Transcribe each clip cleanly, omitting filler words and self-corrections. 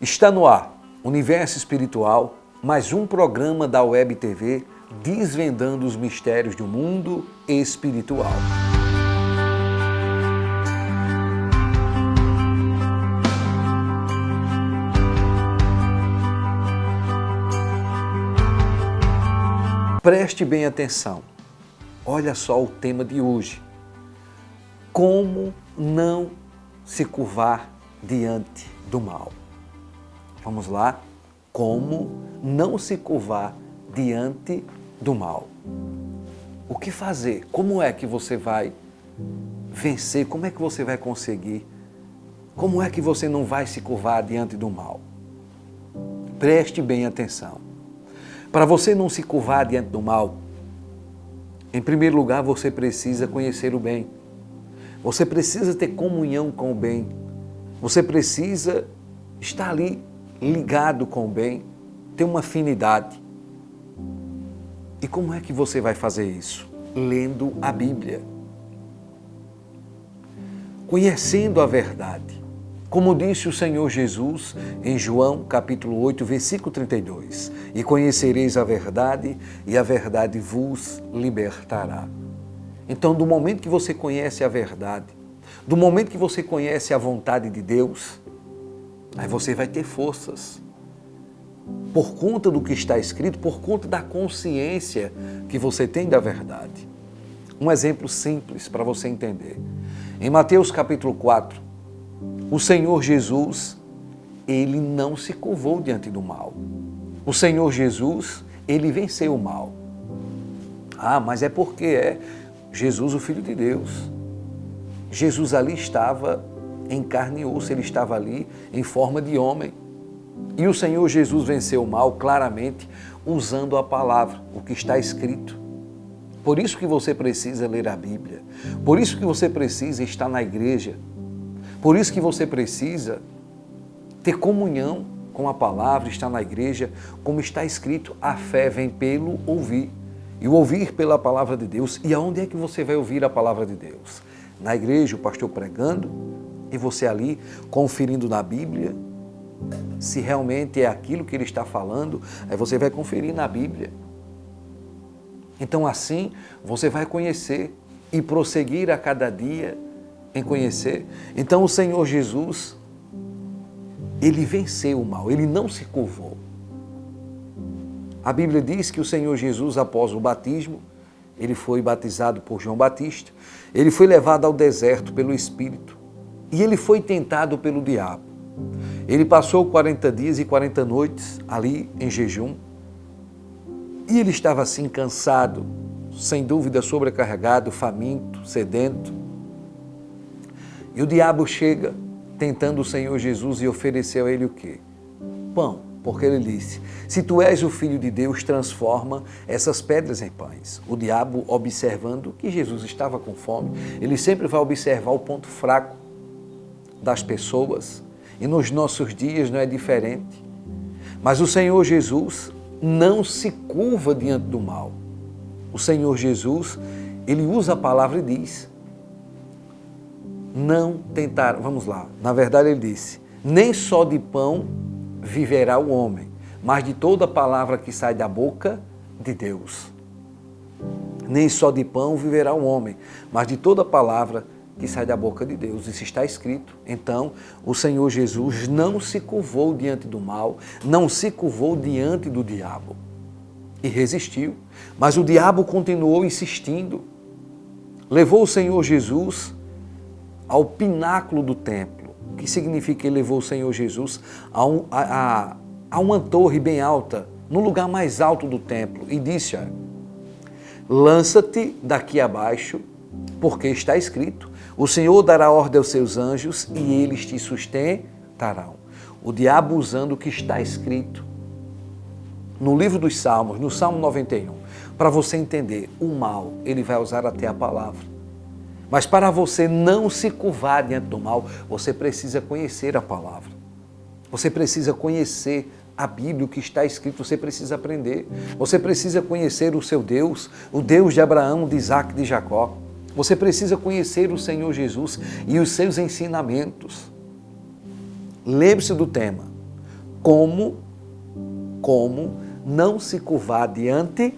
Está no ar, Universo Espiritual, mais um programa da Web TV desvendando os mistérios do mundo espiritual. Preste bem atenção. Olha só o tema de hoje. Como não se curvar diante do mal? Vamos lá. Como não se curvar diante do mal? O que fazer? Como é que você vai vencer? Como é que você vai conseguir? Como é que você não vai se curvar diante do mal? Preste bem atenção. Para você não se curvar diante do mal, em primeiro lugar, você precisa conhecer o bem. Você precisa ter comunhão com o bem. Você precisa estar ali ligado com o bem, ter uma afinidade. E como é que você vai fazer isso? Lendo a Bíblia. Conhecendo a verdade. Como disse o Senhor Jesus em João capítulo 8, versículo 32. E conhecereis a verdade, e a verdade vos libertará. Então, do momento que você conhece a verdade, do momento que você conhece a vontade de Deus, aí você vai ter forças. Por conta do que está escrito, por conta da consciência que você tem da verdade. Um exemplo simples para você entender. Em Mateus capítulo 4, o Senhor Jesus, ele não se curvou diante do mal. O Senhor Jesus, ele venceu o mal. Ah, mas é porque é Jesus, o Filho de Deus. Jesus ali estava em carne e osso, ele estava ali em forma de homem. E o Senhor Jesus venceu o mal claramente usando a palavra, o que está escrito. Por isso que você precisa ler a Bíblia. Por isso que você precisa estar na igreja. Por isso que você precisa ter comunhão com a palavra, estar na igreja, como está escrito, a fé vem pelo ouvir. E o ouvir pela palavra de Deus. E aonde é que você vai ouvir a palavra de Deus? Na igreja, o pastor pregando, e você ali conferindo na Bíblia, se realmente é aquilo que ele está falando, aí você vai conferir na Bíblia. Então assim, você vai conhecer e prosseguir a cada dia em conhecer. Então o Senhor Jesus, ele venceu o mal, ele não se curvou. A Bíblia diz que o Senhor Jesus, após o batismo, ele foi batizado por João Batista, ele foi levado ao deserto pelo Espírito e ele foi tentado pelo diabo. Ele passou 40 dias e 40 noites ali em jejum e ele estava assim cansado, sem dúvida sobrecarregado, faminto, sedento. E o diabo chega tentando o Senhor Jesus e ofereceu a ele o quê? Pão, porque ele disse, se tu és o Filho de Deus, transforma essas pedras em pães. O diabo, observando que Jesus estava com fome, ele sempre vai observar o ponto fraco das pessoas e nos nossos dias não é diferente. Mas o Senhor Jesus não se curva diante do mal. O Senhor Jesus, ele usa a palavra e diz, não tentaram, vamos lá, na verdade ele disse, nem só de pão viverá o homem, mas de toda palavra que sai da boca de Deus. Nem só de pão viverá o homem, mas de toda palavra que sai da boca de Deus. Isso está escrito. Então, o Senhor Jesus não se curvou diante do mal, não se curvou diante do diabo. E resistiu. Mas o diabo continuou insistindo. Levou o Senhor Jesus ao pináculo do templo. O que significa que ele levou o Senhor Jesus a uma torre bem alta, no lugar mais alto do templo, e disse, lança-te daqui abaixo, porque está escrito, o Senhor dará ordem aos seus anjos e eles te sustentarão. O diabo usando o que está escrito no livro dos Salmos, no Salmo 91, para você entender, o mal, ele vai usar até a palavra. Mas para você não se curvar diante do mal, você precisa conhecer a palavra. Você precisa conhecer a Bíblia, o que está escrito, você precisa aprender. Você precisa conhecer o seu Deus, o Deus de Abraão, de Isaac e de Jacó. Você precisa conhecer o Senhor Jesus e os seus ensinamentos. Lembre-se do tema. como não se curvar diante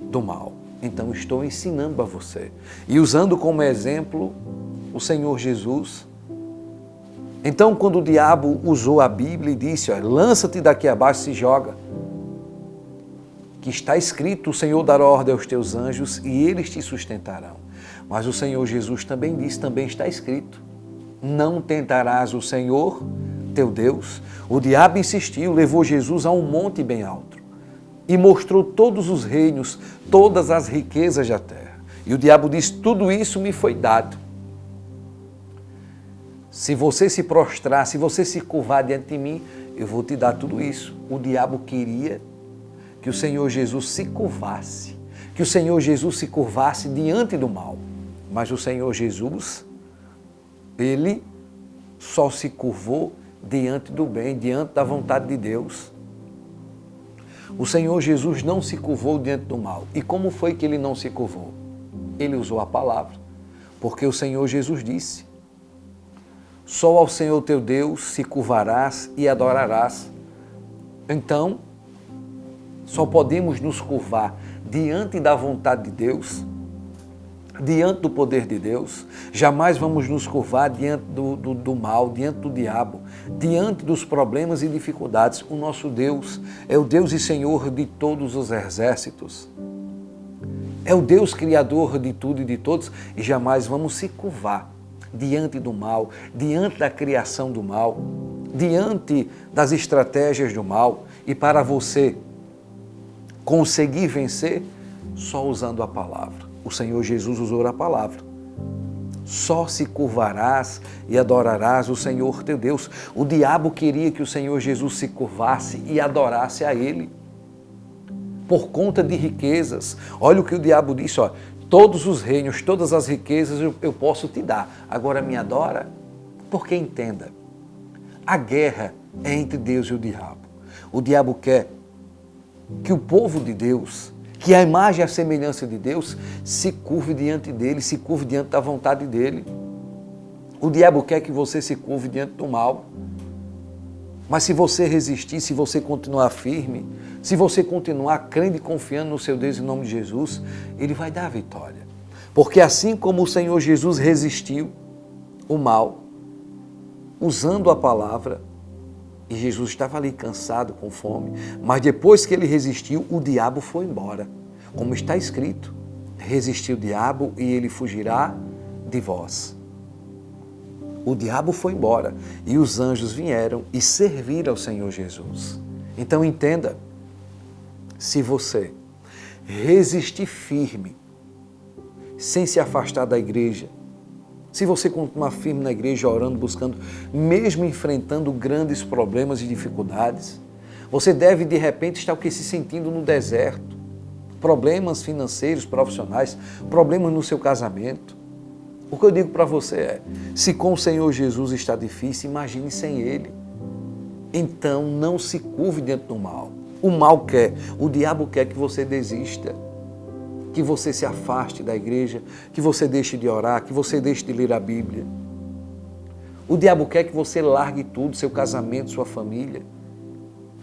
do mal. Então estou ensinando a você. E usando como exemplo o Senhor Jesus. Então quando o diabo usou a Bíblia e disse, lança-te daqui abaixo e se joga, que está escrito, o Senhor dará ordem aos teus anjos e eles te sustentarão. Mas o Senhor Jesus também disse, também está escrito, não tentarás o Senhor, teu Deus. O diabo insistiu, levou Jesus a um monte bem alto e mostrou todos os reinos, todas as riquezas da terra. E o diabo disse, tudo isso me foi dado. Se você se prostrar, se você se curvar diante de mim, eu vou te dar tudo isso. O diabo queria que o Senhor Jesus se curvasse, que o Senhor Jesus se curvasse diante do mal. Mas o Senhor Jesus, ele só se curvou diante do bem, diante da vontade de Deus. O Senhor Jesus não se curvou diante do mal. E como foi que ele não se curvou? Ele usou a palavra, porque o Senhor Jesus disse, só ao Senhor teu Deus se curvarás e adorarás. Então, só podemos nos curvar diante da vontade de Deus, diante do poder de Deus. Jamais vamos nos curvar diante do mal, diante do diabo, diante dos problemas e dificuldades. O nosso Deus é o Deus e Senhor de todos os exércitos. É o Deus criador de tudo e de todos e jamais vamos se curvar diante do mal, diante da criação do mal, diante das estratégias do mal. E para você conseguir vencer, só usando a palavra. O Senhor Jesus usou a palavra. Só se curvarás e adorarás o Senhor teu Deus. O diabo queria que o Senhor Jesus se curvasse e adorasse a Ele, por conta de riquezas. Olha o que o diabo disse, todos os reinos, todas as riquezas eu posso te dar. Agora me adora? Porque entenda, a guerra é entre Deus e o diabo. O diabo quer que o povo de Deus, que a imagem e a semelhança de Deus, se curve diante dele, se curve diante da vontade dele. O diabo quer que você se curve diante do mal. Mas se você resistir, se você continuar firme, se você continuar crendo e confiando no seu Deus em nome de Jesus, Ele vai dar a vitória. Porque assim como o Senhor Jesus resistiu o mal, usando a palavra, e Jesus estava ali cansado, com fome, mas depois que ele resistiu, o diabo foi embora. Como está escrito, resistiu o diabo e ele fugirá de vós. O diabo foi embora e os anjos vieram e serviram ao Senhor Jesus. Então entenda, se você resistir firme, sem se afastar da igreja, se você continuar firme na igreja, orando, buscando, mesmo enfrentando grandes problemas e dificuldades, você deve de repente estar se sentindo no deserto, problemas financeiros, profissionais, problemas no seu casamento. O que eu digo para você é, se com o Senhor Jesus está difícil, imagine sem Ele. Então não se curve diante do mal. O mal quer, o diabo quer que você desista, que você se afaste da igreja, que você deixe de orar, que você deixe de ler a Bíblia. O diabo quer que você largue tudo, seu casamento, sua família,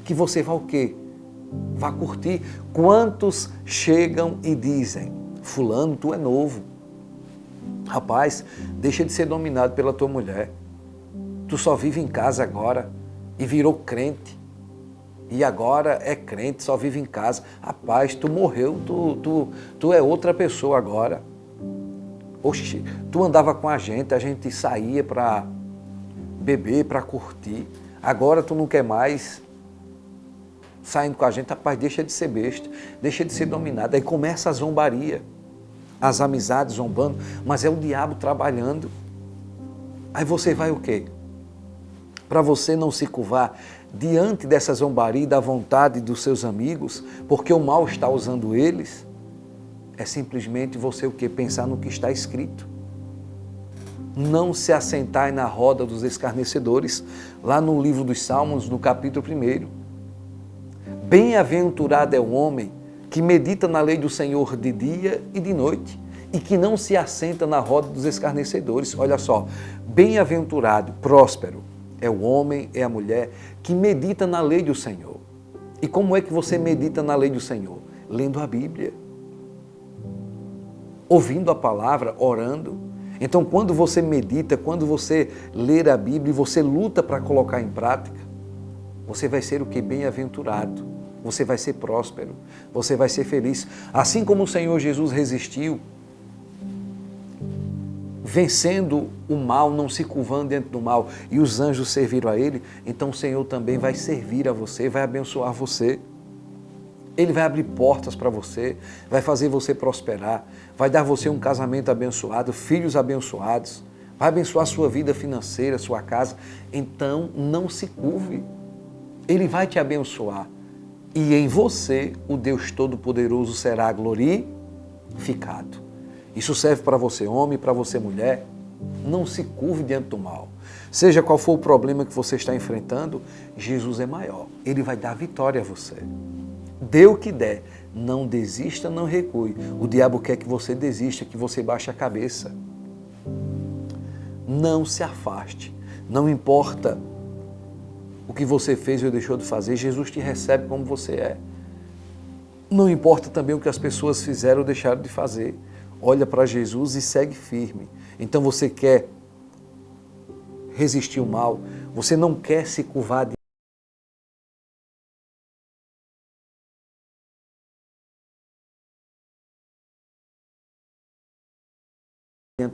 que você vá o quê? Vá curtir. Quantos chegam e dizem, fulano, tu é novo. Rapaz, deixa de ser dominado pela tua mulher. Tu só vive em casa agora e virou crente. E agora é crente, só vive em casa. Rapaz, tu morreu, tu é outra pessoa agora. Oxi, tu andava com a gente saía para beber, para curtir. Agora tu não quer mais saindo com a gente. Rapaz, deixa de ser besta, deixa de ser dominado. Aí começa a zombaria, as amizades zombando, mas é o diabo trabalhando. Aí você vai o quê? Para você não se curvar diante dessa zombaria e da vontade dos seus amigos, porque o mal está usando eles, é simplesmente você o quê? Pensar no que está escrito. Não se assentai na roda dos escarnecedores, lá no livro dos Salmos, no capítulo 1. Bem-aventurado é o homem que medita na lei do Senhor de dia e de noite, e que não se assenta na roda dos escarnecedores. Olha só, bem-aventurado, próspero, é o homem, é a mulher que medita na lei do Senhor. E como é que você medita na lei do Senhor? Lendo a Bíblia, ouvindo a palavra, orando. Então, quando você medita, quando você lê a Bíblia e você luta para colocar em prática, você vai ser o que? Bem-aventurado. Você vai ser próspero. Você vai ser feliz. Assim como o Senhor Jesus resistiu, vencendo o mal, não se curvando dentro do mal, e os anjos serviram a Ele, então o Senhor também vai servir a você, vai abençoar você. Ele vai abrir portas para você, vai fazer você prosperar, vai dar você um casamento abençoado, filhos abençoados, vai abençoar a sua vida financeira, sua casa. Então, não se curve. Ele vai te abençoar. E em você, o Deus Todo-Poderoso será glorificado. Isso serve para você, homem, para você, mulher. Não se curve diante do mal. Seja qual for o problema que você está enfrentando, Jesus é maior. Ele vai dar vitória a você. Dê o que der. Não desista, não recue. O diabo quer que você desista, que você baixe a cabeça. Não se afaste. Não importa o que você fez ou deixou de fazer, Jesus te recebe como você é. Não importa também o que as pessoas fizeram ou deixaram de fazer. Olha para Jesus e segue firme. Então você quer resistir o mal, você não quer se curvar diante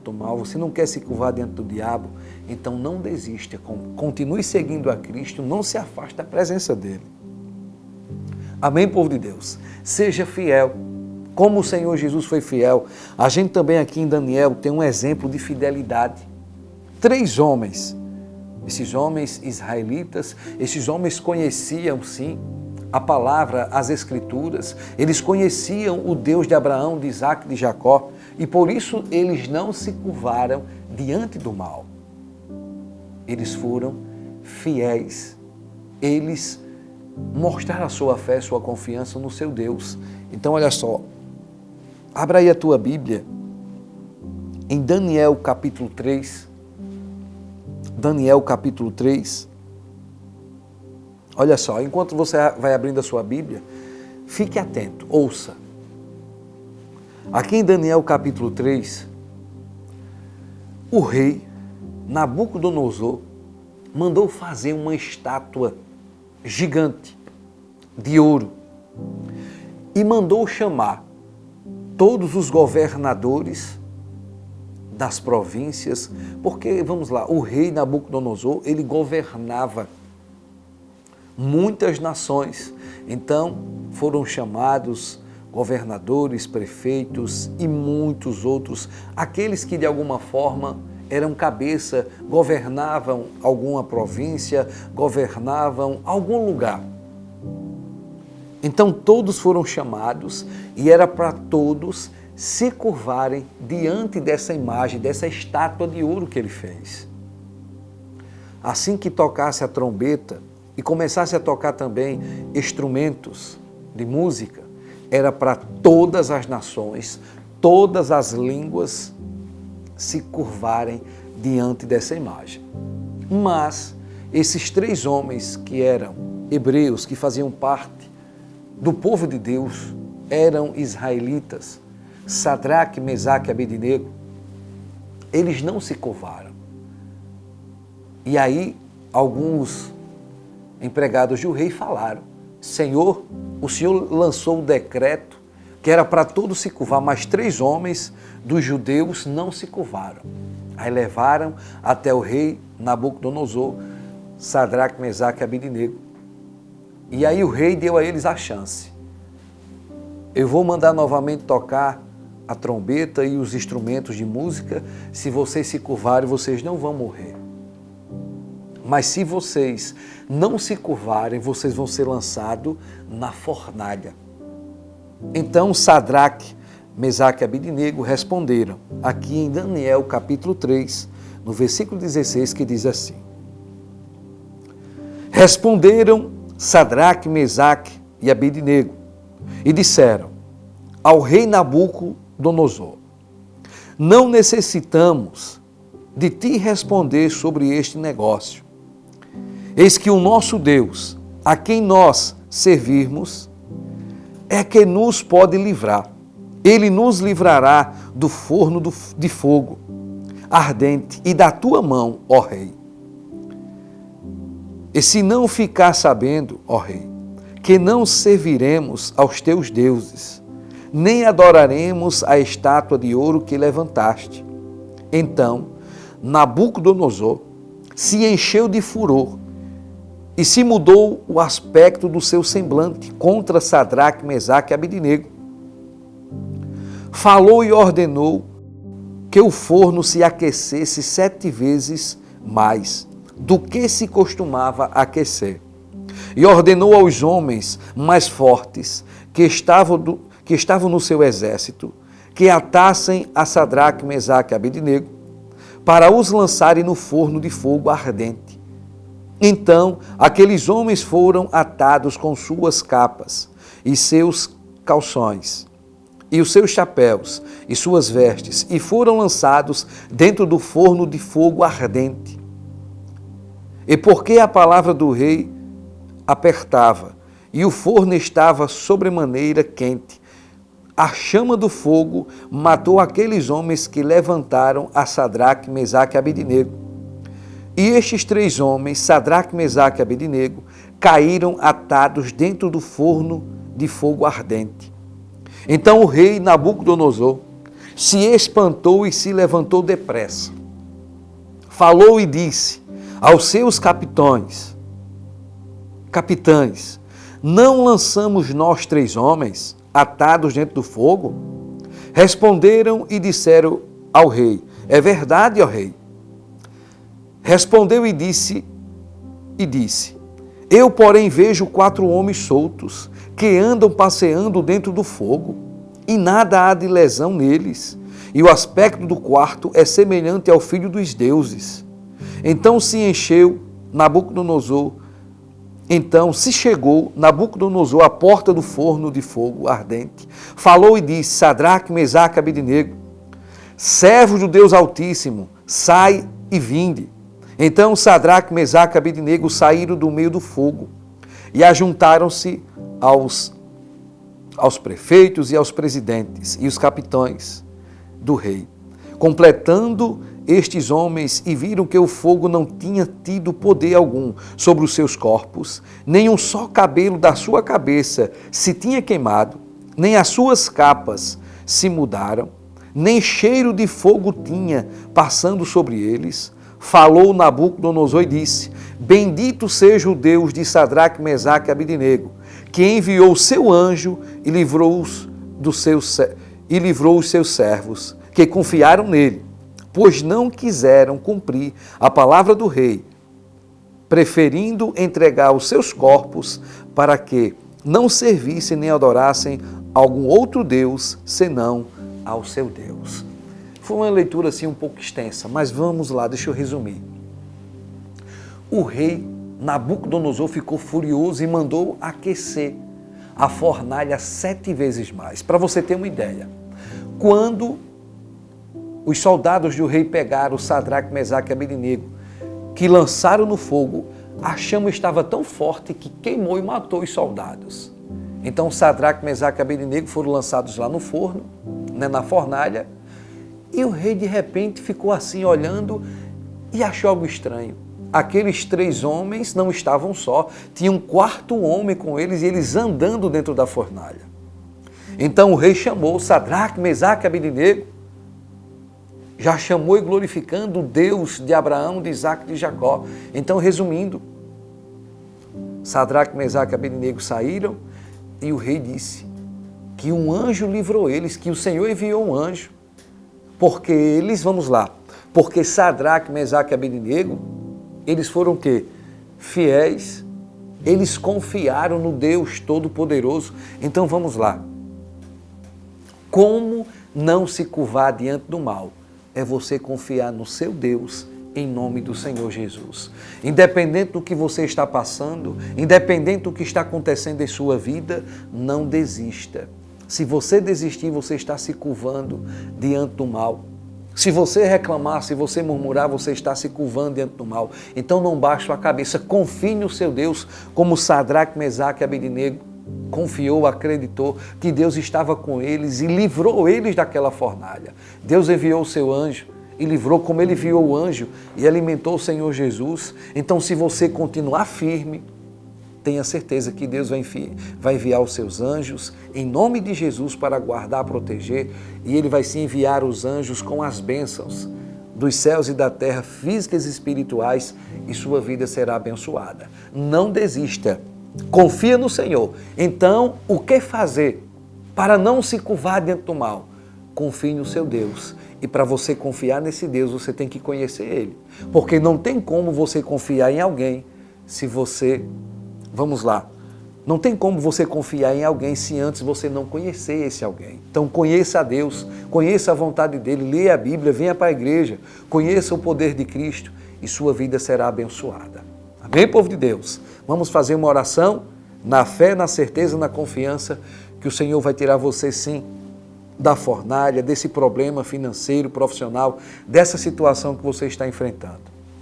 do mal, você não quer se curvar diante do diabo, então não desista, continue seguindo a Cristo, não se afaste da presença dele. Amém, povo de Deus? Seja fiel. Como o Senhor Jesus foi fiel, a gente também aqui em Daniel tem um exemplo de fidelidade. 3 homens, esses homens israelitas, esses homens conheciam sim a palavra, as Escrituras, eles conheciam o Deus de Abraão, de Isaac, de Jacó, e por isso eles não se curvaram diante do mal. Eles foram fiéis, eles mostraram a sua fé, sua confiança no seu Deus. Então olha só, abra aí a tua Bíblia, em Daniel capítulo 3, Daniel capítulo 3, olha só, enquanto você vai abrindo a sua Bíblia, fique atento, ouça. Aqui em Daniel capítulo 3, o rei Nabucodonosor mandou fazer uma estátua gigante de ouro e mandou chamar todos os governadores das províncias, porque, vamos lá, o rei Nabucodonosor, ele governava muitas nações, então foram chamados governadores, prefeitos e muitos outros, aqueles que de alguma forma eram cabeça, governavam alguma província, governavam algum lugar. Então todos foram chamados e era para todos se curvarem diante dessa imagem, dessa estátua de ouro que ele fez. Assim que tocasse a trombeta e começasse a tocar também instrumentos de música, era para todas as nações, todas as línguas se curvarem diante dessa imagem. Mas esses 3 homens que eram hebreus, que faziam parte do povo de Deus, eram israelitas, Sadraque, Mesaque e Abednego, eles não se curvaram. E aí alguns empregados do rei falaram: Senhor, o Senhor lançou um decreto que era para todos se curvar, mas 3 homens dos judeus não se curvaram. Aí levaram até o rei Nabucodonosor, Sadraque, Mesaque e Abednego. E aí o rei deu a eles a chance. Eu vou mandar novamente tocar a trombeta e os instrumentos de música. Se vocês se curvarem, vocês não vão morrer. Mas se vocês não se curvarem, vocês vão ser lançados na fornalha. Então Sadraque, Mesaque e Abednego responderam, aqui em Daniel capítulo 3, no versículo 16, que diz assim: Responderam Sadraque, Mesaque e Abednego e disseram ao rei Nabucodonosor: Não necessitamos de ti responder sobre este negócio. Eis que o nosso Deus, a quem nós servirmos, é que nos pode livrar. Ele nos livrará do forno de fogo ardente e da tua mão, ó Rei. E se não ficar sabendo, ó Rei, que não serviremos aos teus deuses, nem adoraremos a estátua de ouro que levantaste. Então, Nabucodonosor se encheu de furor e se mudou o aspecto do seu semblante contra Sadraque, Mesaque e Abednego. Falou e ordenou que o forno se aquecesse 7 vezes mais do que se costumava aquecer. E ordenou aos homens mais fortes que estavam no seu exército que atassem a Sadraque, Mesaque e Abednego para os lançarem no forno de fogo ardente. Então, aqueles homens foram atados com suas capas e seus calções, e os seus chapéus e suas vestes, e foram lançados dentro do forno de fogo ardente. E porque a palavra do rei apertava, e o forno estava sobremaneira quente, a chama do fogo matou aqueles homens que levantaram a Sadraque, Mesaque e Abednego. E estes 3 homens, Sadraque, Mesaque e Abednego, caíram atados dentro do forno de fogo ardente. Então o rei Nabucodonosor se espantou e se levantou depressa. Falou e disse aos seus capitães, não lançamos nós 3 homens atados dentro do fogo? Responderam e disseram ao rei, é verdade, ó rei. Respondeu e disse, eu, porém, vejo 4 homens soltos, que andam passeando dentro do fogo, e nada há de lesão neles, e o aspecto do quarto é semelhante ao filho dos deuses. Então se chegou Nabucodonosor à porta do forno de fogo ardente, falou e disse, Sadraque, Mesaque e Abednego, servos do Deus Altíssimo, sai e vinde. Então Sadraque, Mesaque e Abednego saíram do meio do fogo e ajuntaram-se aos prefeitos e aos presidentes e os capitães do rei, completando estes homens, e viram que o fogo não tinha tido poder algum sobre os seus corpos, nem um só cabelo da sua cabeça se tinha queimado, nem as suas capas se mudaram, nem cheiro de fogo tinha passando sobre eles. Falou Nabucodonosor e disse, bendito seja o Deus de Sadraque, Mesaque e Abednego, que enviou o seu anjo e livrou os seus servos, que confiaram nele, pois não quiseram cumprir a palavra do rei, preferindo entregar os seus corpos para que não servissem nem adorassem algum outro Deus, senão ao seu Deus. Foi uma leitura assim um pouco extensa, mas vamos lá, deixa eu resumir. O rei Nabucodonosor ficou furioso e mandou aquecer a fornalha 7 vezes mais. Para você ter uma ideia, quando os soldados do rei pegaram Sadraque, Mesaque e Abednego, que lançaram no fogo, a chama estava tão forte que queimou e matou os soldados. Então Sadraque, Mesaque e Abednego foram lançados lá no forno, na fornalha, e o rei de repente ficou assim olhando e achou algo estranho. Aqueles 3 homens não estavam só, tinha um 4º homem com eles e eles andando dentro da fornalha. Então o rei chamou Sadraque, Mesaque e Abednego, já chamou e glorificando o Deus de Abraão, de Isaque e de Jacó. Então, resumindo, Sadraque, Mesaque e Abednego saíram e o rei disse que um anjo livrou eles, que o Senhor enviou um anjo, porque eles, vamos lá, porque Sadraque, Mesaque e Abednego, eles foram o quê? Fiéis, eles confiaram no Deus Todo-Poderoso. Então, vamos lá. Como não se curvar diante do mal? É você confiar no seu Deus, em nome do Senhor Jesus. Independente do que você está passando, independente do que está acontecendo em sua vida, não desista. Se você desistir, você está se curvando diante do mal. Se você reclamar, se você murmurar, você está se curvando diante do mal. Então não baixe a cabeça, confie no seu Deus, como Sadraque, Mesaque e Abednego confiou, acreditou que Deus estava com eles e livrou eles daquela fornalha. Deus enviou o seu anjo e livrou, como ele enviou o anjo e alimentou o Senhor Jesus. Então, se você continuar firme, tenha certeza que Deus vai enviar os seus anjos em nome de Jesus para guardar, proteger, e Ele vai se enviar os anjos com as bênçãos dos céus e da terra, físicas e espirituais, e sua vida será abençoada. Não desista, confia no Senhor. Então, o que fazer para não se curvar diante do mal? Confie no seu Deus. E para você confiar nesse Deus, você tem que conhecer Ele. Porque não tem como você confiar em alguém se você... Vamos lá. Não tem como você confiar em alguém se antes você não conhecer esse alguém. Então conheça a Deus, conheça a vontade dEle, leia a Bíblia, venha para a igreja, conheça o poder de Cristo e sua vida será abençoada. Amém, povo de Deus? Vamos fazer uma oração na fé, na certeza, na confiança que o Senhor vai tirar você sim da fornalha, desse problema financeiro, profissional, dessa situação que você está enfrentando.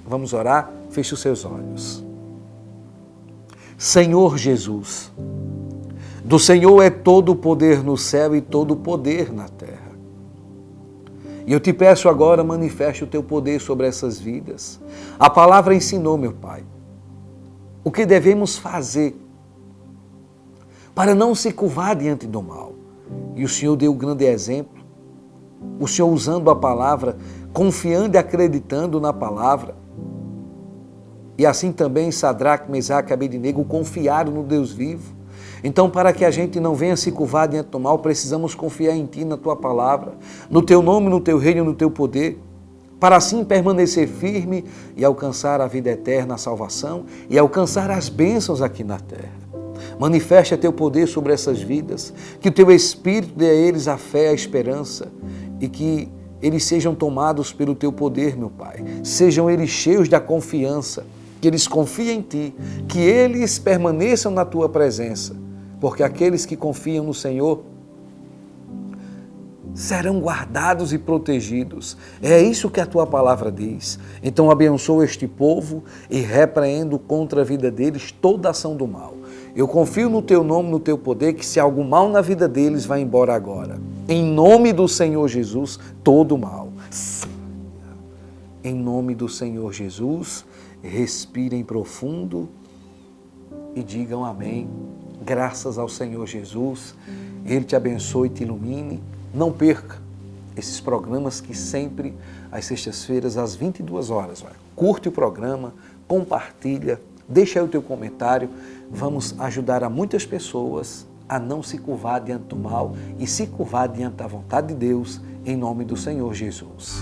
Vamos orar? Feche os seus olhos. Senhor Jesus, do Senhor é todo o poder no céu e todo o poder na terra. E eu te peço agora, manifeste o teu poder sobre essas vidas. A palavra ensinou, meu Pai, o que devemos fazer para não se curvar diante do mal. E o Senhor deu um grande exemplo. O Senhor usando a palavra, confiando e acreditando na palavra. E assim também Sadraque, Mesaque e Abednego confiaram no Deus vivo. Então, para que a gente não venha se curvar diante do mal, precisamos confiar em Ti, na Tua palavra, no Teu nome, no Teu reino, no Teu poder, para assim permanecer firme e alcançar a vida eterna, a salvação e alcançar as bênçãos aqui na terra. Manifeste Teu poder sobre essas vidas, que o Teu Espírito dê a eles a fé, a esperança e que eles sejam tomados pelo Teu poder, meu Pai. Sejam eles cheios da confiança, que eles confiem em Ti, que eles permaneçam na Tua presença, porque aqueles que confiam no Senhor serão guardados e protegidos. É isso que a Tua palavra diz. Então abençoa este povo e repreendo contra a vida deles toda ação do mal. Eu confio no Teu nome, no Teu poder, que se há algum mal na vida deles, vai embora agora. Em nome do Senhor Jesus, todo mal. Em nome do Senhor Jesus, respirem profundo e digam amém. Graças ao Senhor Jesus, Ele te abençoe e te ilumine. Não perca esses programas que sempre, às sextas-feiras, às 22 horas. Curte o programa, compartilha, deixa aí o teu comentário. Vamos ajudar a muitas pessoas a não se curvar diante do mal e se curvar diante da vontade de Deus, em nome do Senhor Jesus.